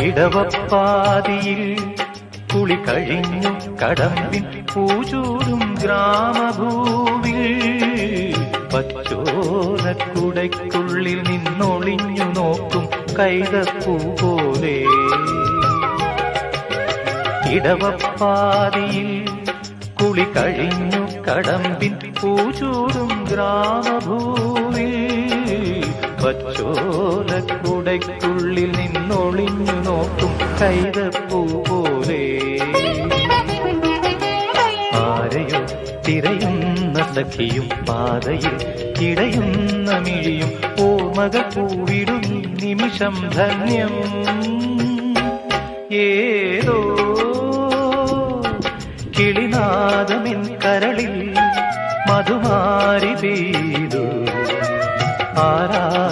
ഇടവപ്പാതിയിൽ കുളി കഴിഞ്ഞു കടമ്പിൻ പൂചൂടും ഗ്രാമഭൂവിൽ പച്ചോലക്കുടയ്ക്കുള്ളിൽ നിന്നൊളിഞ്ഞു നോക്കും കൈതപ്പൂ പോലെ. ഇടവപ്പാതിയിൽ കുളി കഴിഞ്ഞു കടമ്പിൻ പൂചൂടും ഗ്രാമഭൂവിൽ പച്ചോലക്കുടയ്ക്കുള്ളിൽ നിന്നൊളിഞ്ഞു നോക്കും കൈതപ്പൂ പോലെ. ആരെയോ തിരയുന്ന സഖിയും പാതയിൽ ഇടയുന്ന മിഴിയും ഓർമ്മകൾ പൂവിടും നിമിഷം ധന്യം. ഏതോ കിളിനാദമെൻ കരളിൽ മധുമാരി പെയ്തു ആരാഗമാധുരി.